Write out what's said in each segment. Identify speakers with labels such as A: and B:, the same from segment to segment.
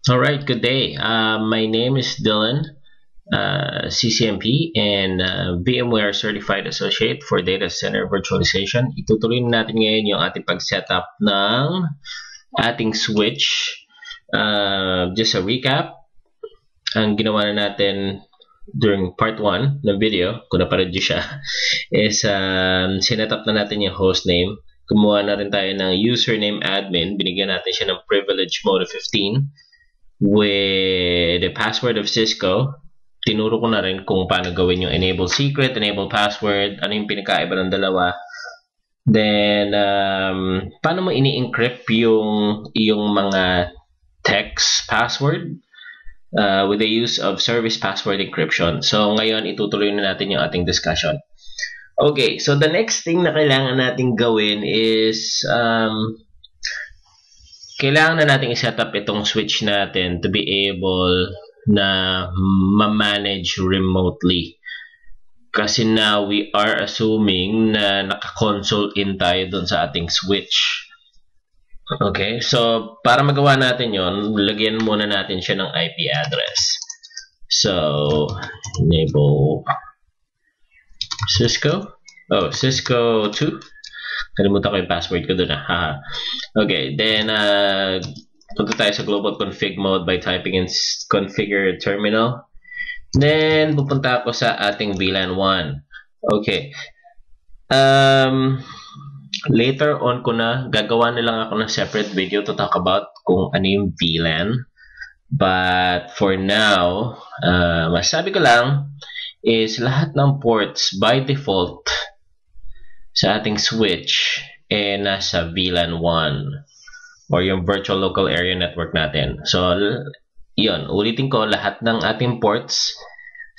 A: All right, good day. My name is Dylan, CCMP, and VMware Certified Associate for Data Center Virtualization. Itutuloy natin ngayon yung ating pag-setup ng ating switch. Just a recap, ang ginawa na natin during part 1 ng video, kung napanood nyo siya, is sinetup na natin yung hostname. Kumuha na rin tayo ng username admin. Binigyan natin siya ng privilege mode of 15. With the password of Cisco, tinuro ko na rin kung paano gawin yung enable secret, enable password, ano yung pinakaiba ng dalawa. Then, paano mo ini-encrypt yung mga text password with the use of service password encryption. So, ngayon, itutuloy na natin yung ating discussion. Okay, so the next thing na kailangan natin gawin is kailangan na natin i-set up itong switch natin to be able na ma-manage remotely. Kasi now we are assuming na naka-console in tayo dun sa ating switch. Okay, so para magawa natin yon, lagyan muna natin siya ng IP address. So, enable Cisco. Oh, Cisco 2. Kalimutan ko yung password ko dun. Okay, then punta tayo sa global config mode by typing in configure terminal. Then pupunta ako sa ating VLAN 1. Okay. Later on ko na, gagawa na lang ako ng separate video to talk about kung ano yung VLAN. But for now, masabi ko lang is lahat ng ports by default sa ating switch nasa VLAN 1 or yung virtual local area network natin. So, yun. Ulitin ko, lahat ng ating ports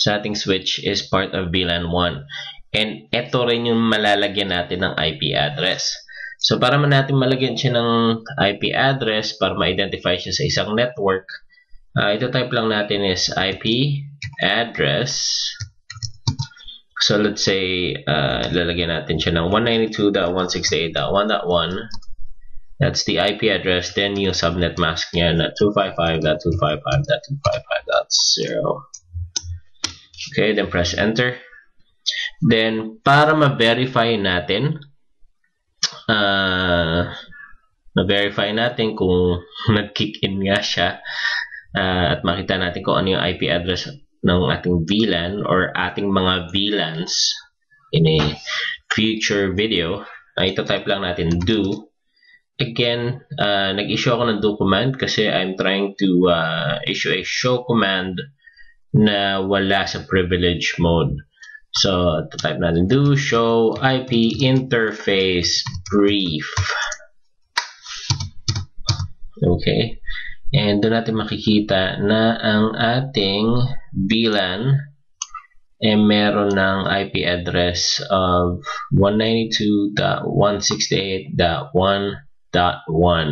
A: sa ating switch is part of VLAN 1. And ito rin yung malalagyan natin ng IP address. So, para man natin malagyan siya ng IP address para ma-identify siya sa isang network, ito type lang natin is IP address. So, let's say, lalagyan natin siya ng 192.168.1.1. That's the IP address. Then, yung subnet mask niya na 255.255.255.0. Okay, then press enter. Then, para ma-verify natin, kung nag-kick in nga siya, at makita natin kung ano yung IP address ng ating VLAN or ating mga VLANs in a future video, ito type lang natin do. Again, nag-issue ako ng do command kasi I'm trying to issue a show command na wala sa privilege mode. So, ito type natin do show IP interface brief. Okay. And doon natin makikita na ang ating VLAN meron ng IP address of 192.168.1.1.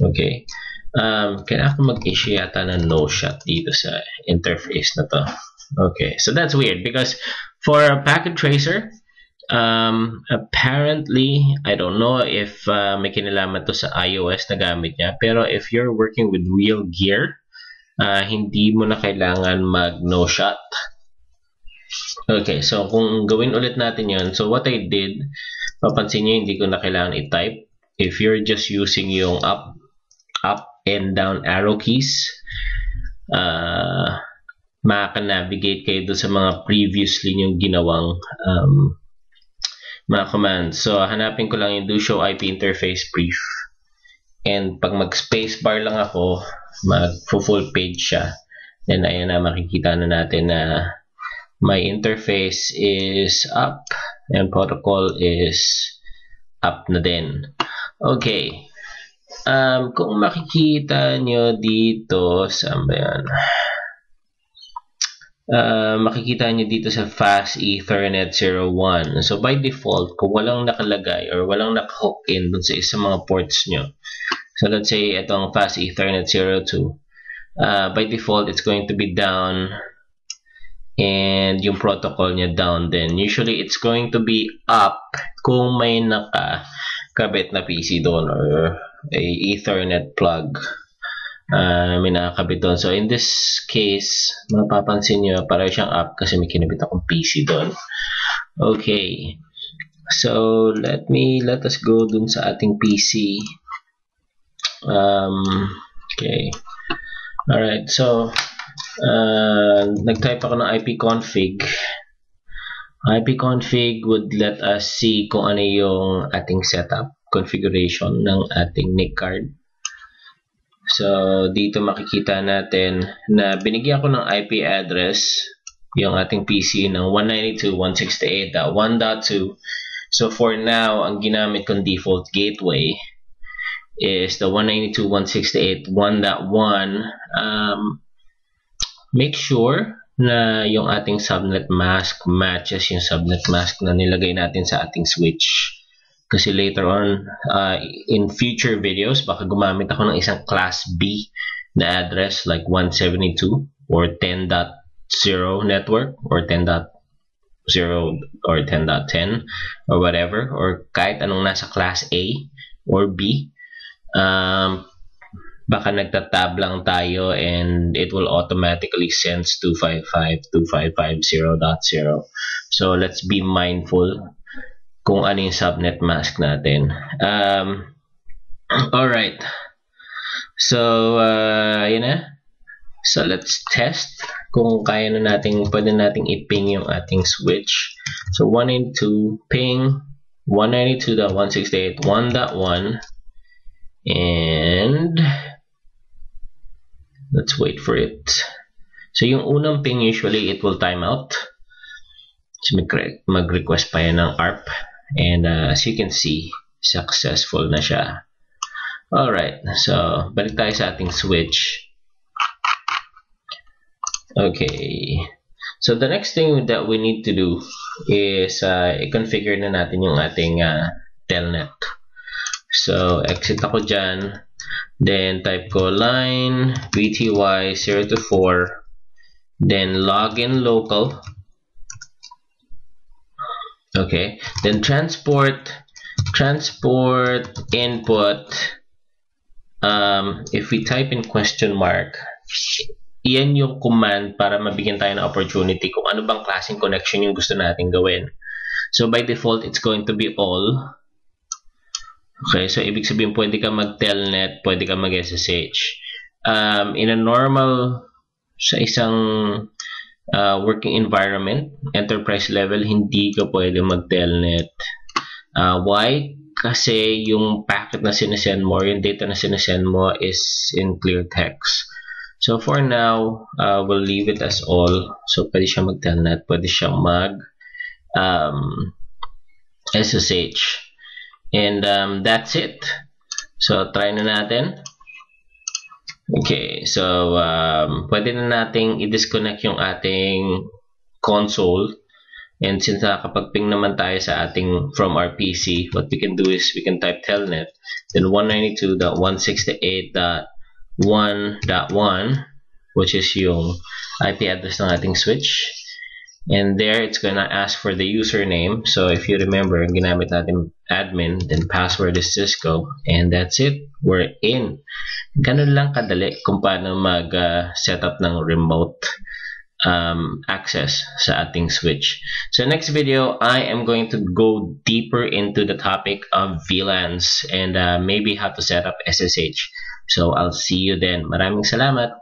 A: Okay. Kailangan ko mag-issue yata ng no-shot dito sa interface na to. Okay. So that's weird because for a packet tracer, apparently, I don't know if may kinalaman to sa iOS na gamit niya, pero if you're working with real gear, hindi mo na kailangan mag no shot. Okay, so kung gawin ulit natin yon, so what I did, papansin nyo hindi ko na kailangan i-type. If you're just using yung up and down arrow keys, maka-navigate kayo doon sa mga previously yung ginawang mga commands. So, hanapin ko lang yung do show IP interface brief. And pag mag-spacebar lang ako, mag-full page siya. Then, ayan na, makikita na natin na my interface is up and protocol is up na din. Okay. Kung makikita nyo dito, saan ba yan? Makikita nyo dito sa Fast Ethernet 01. So, by default, kung walang nakalagay or walang nakahook in dun sa isang mga ports nyo. So, let's say, itong Fast Ethernet 02. By default, it's going to be down and yung protocol niya down din. Usually, it's going to be up kung may nakakabit na PC doon or a Ethernet plug. may nakakabit doon. So in this case, mapapansin nyo, pareho siyang up kasi may kinabit akong PC doon. Okay. So let us go dun sa ating PC. Okay. Alright, so nag-type ako ng ipconfig. ipconfig would let us see kung ano yung ating setup configuration ng ating NIC card. So dito makikita natin na binigyan ko ng IP address yung ating PC ng 192.168.1.2. So for now, ang ginamit kong default gateway is the 192.168.1.1. Make sure na yung ating subnet mask matches yung subnet mask na nilagay natin sa ating switch. Kasi later on, in future videos, baka gumamit ako ng isang class B na address like 172 or 10.0 network or 10.0 or 10.10 or whatever, or kahit anong nasa class A or B. Baka nagtatab lang tayo and it will automatically sense 255.255.0.0. So let's be mindful kung ano yung subnet mask natin. Alright. So, yun na. So, let's test kung kaya na natin, pwede nating i-ping yung ating switch. So, 192 ping 192.168.1.1 and let's wait for it. So, yung unang ping usually it will time out. So, mag-request pa yan ng ARP. And as you can see, successful na siya. Alright, so balik tayo sa ating switch. Okay, so the next thing that we need to do is i-configure na natin yung ating telnet. So exit ako dyan, then type ko line VTY024, then login local. Okay, then transport input. If we type in question mark, iyan yung command para mabigyan tayo ng opportunity kung ano bang klaseng connection yung gusto natin gawin. So by default, it's going to be all. Okay, so ibig sabihin pwede ka mag-telnet, pwede ka mag-SSH. In a normal, sa isang working environment, enterprise level, hindi ka pwede mag-telnet. Why? Kasi yung packet na sinesend mo, yung data na sinesend mo is in clear text. So for now, we'll leave it as all. So pwede siya mag-telnet, pwede siya mag-SSH. And that's it. So try na natin. Okay, so pwede na nating i-disconnect yung ating console, and since nakakapag-ping naman tayo sa ating from our PC, what we can do is we can type telnet, then 192.168.1.1, which is yung IP address ng ating switch, and there it's gonna ask for the username. So if you remember, ginamit natin admin, then password is Cisco, and that's it. We're in. Ganun lang kadali kung paano mag-setup ng remote access sa ating switch. So next video, I am going to go deeper into the topic of VLANs and maybe how to set up SSH. So I'll see you then. Maraming salamat.